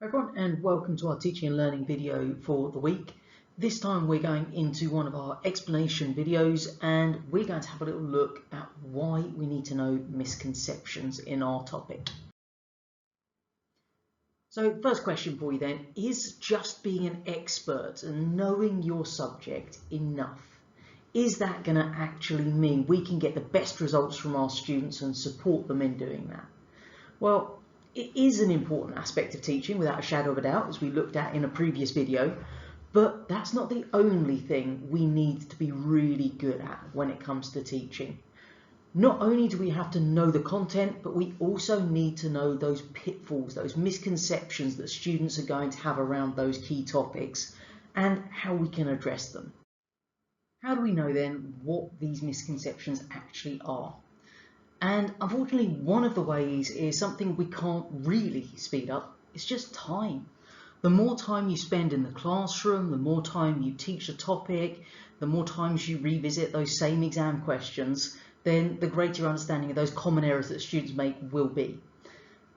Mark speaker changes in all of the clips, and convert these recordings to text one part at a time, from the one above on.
Speaker 1: Everyone, and welcome to our teaching and learning video for the week. This time we're going into one of our explanation videos and we're going to have a little look at why we need to know misconceptions in our topic. So first question for you then, is just being an expert and knowing your subject enough? Is that going to actually mean we can get the best results from our students and support them in doing that? Well, it is an important aspect of teaching without a shadow of a doubt, as we looked at in a previous video, but that's not the only thing we need to be really good at when it comes to teaching. Not only do we have to know the content, but we also need to know those pitfalls, those misconceptions that students are going to have around those key topics and how we can address them. How do we know then what these misconceptions actually are? And unfortunately, one of the ways is something we can't really speed up. It's just time. The more time you spend in the classroom, the more time you teach a topic, the more times you revisit those same exam questions, then the greater your understanding of those common errors that students make will be.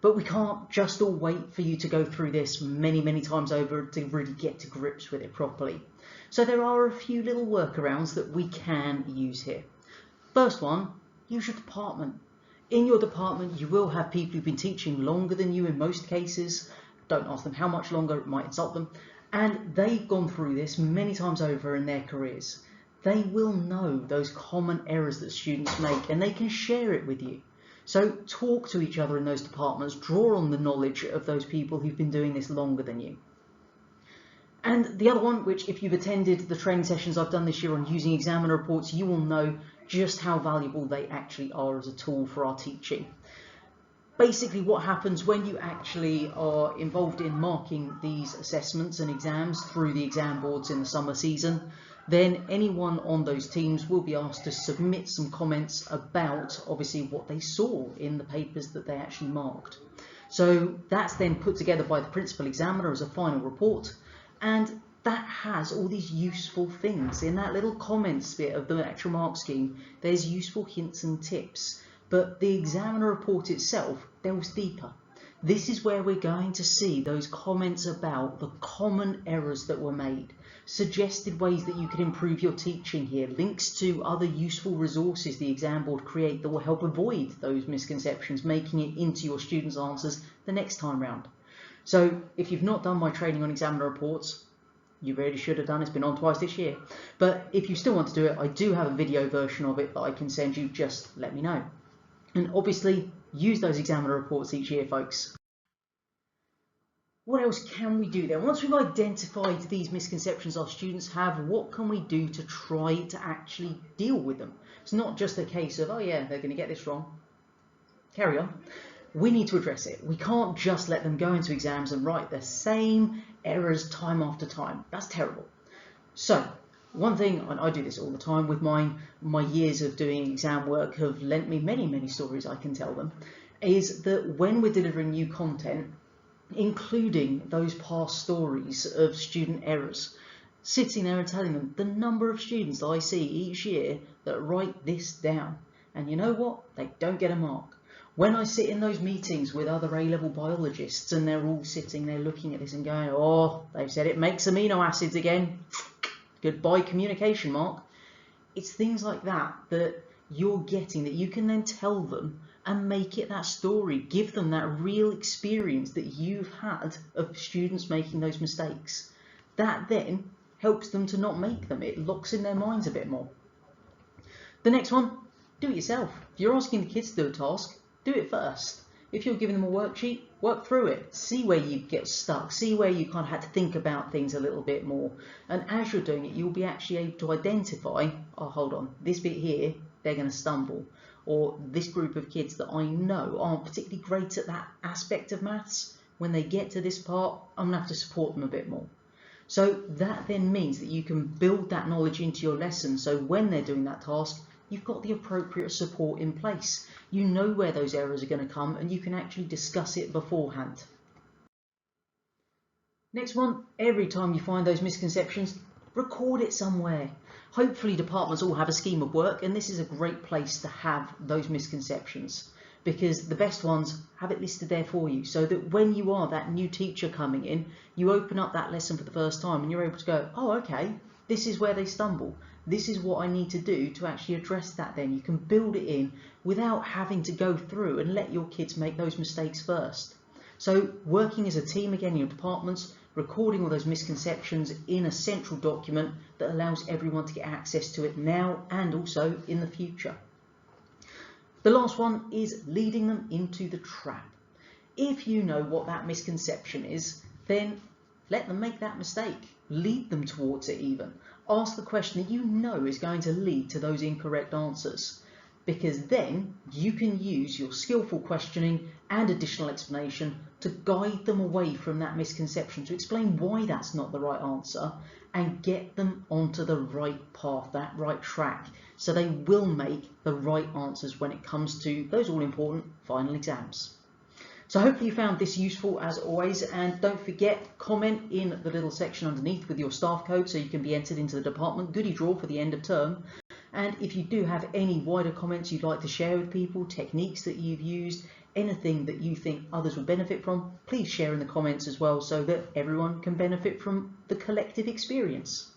Speaker 1: But we can't just all wait for you to go through this many times over to really get to grips with it properly. So there are a few little workarounds that we can use here. First one, use your department. In your department, you will have people who've been teaching longer than you in most cases. Don't ask them how much longer, it might insult them. And they've gone through this many times over in their careers. They will know those common errors that students make and they can share it with you. So talk to each other in those departments, draw on the knowledge of those people who've been doing this longer than you. And the other one, which if you've attended the training sessions I've done this year on using examiner reports, you will know just how valuable they actually are as a tool for our teaching. Basically, what happens when you actually are involved in marking these assessments and exams through the exam boards in the summer season, then anyone on those teams will be asked to submit some comments about obviously what they saw in the papers that they actually marked. So that's then put together by the principal examiner as a final report, and that has all these useful things. In that little comments bit of the actual mark scheme, there's useful hints and tips, but the examiner report itself delves deeper. This is where we're going to see those comments about the common errors that were made, suggested ways that you can improve your teaching here, links to other useful resources the exam board create that will help avoid those misconceptions, making it into your students' answers the next time round. So if you've not done my training on examiner reports, you really should have done. It's been on twice this year. But if you still want to do it, I do have a video version of it that I can send you. Just let me know. And obviously, use those examiner reports each year, folks. What else can we do then? Once we've identified these misconceptions our students have, what can we do to try to actually deal with them? It's not just a case of, oh yeah, they're going to get this wrong. Carry on. We need to address it. We can't just let them go into exams and write the same errors time after time. That's terrible. So one thing, and I do this all the time with mine, my years of doing exam work have lent me many stories I can tell them, is that when we're delivering new content, including those past stories of student errors, sitting there and telling them the number of students I see each year that write this down. And you know what? They don't get a mark. When I sit in those meetings with other A-level biologists and they're all sitting there looking at this and going, oh, they've said it makes amino acids again. Goodbye communication mark. It's things like that that you're getting that you can then tell them and make it that story. Give them that real experience that you've had of students making those mistakes. That then helps them to not make them. It locks in their minds a bit more. The next one, do it yourself. If you're asking the kids to do a task, do it first. If you're giving them a worksheet, work through it. See where you get stuck. See where you kind of had to think about things a little bit more. And as you're doing it, you'll be actually able to identify, oh, hold on, this bit here, they're going to stumble. Or this group of kids that I know aren't particularly great at that aspect of maths. When they get to this part, I'm going to have to support them a bit more. So that then means that you can build that knowledge into your lesson. So when they're doing that task, you've got the appropriate support in place. You know where those errors are going to come and you can actually discuss it beforehand. Next one, every time you find those misconceptions, record it somewhere. Hopefully departments all have a scheme of work and this is a great place to have those misconceptions. because the best ones have it listed there for you, so that when you are that new teacher coming in, you open up that lesson for the first time and you're able to go, oh, okay, this is where they stumble. This is what I need to do to actually address that. Then you can build it in without having to go through and let your kids make those mistakes first. So working as a team again in your departments, recording all those misconceptions in a central document that allows everyone to get access to it now and also in the future. The last one is leading them into the trap. If you know what that misconception is, then let them make that mistake. Lead them towards it even. Ask the question that you know is going to lead to those incorrect answers, because then you can use your skillful questioning and additional explanation to guide them away from that misconception, to explain why that's not the right answer and get them onto the right path, that right track, so they will make the right answers when it comes to those all-important final exams. So hopefully you found this useful as always, and don't forget, comment in the little section underneath with your staff code so you can be entered into the department goodie draw for the end of term. And if you do have any wider comments you'd like to share with people, techniques that you've used, anything that you think others would benefit from, please share in the comments as well so that everyone can benefit from the collective experience.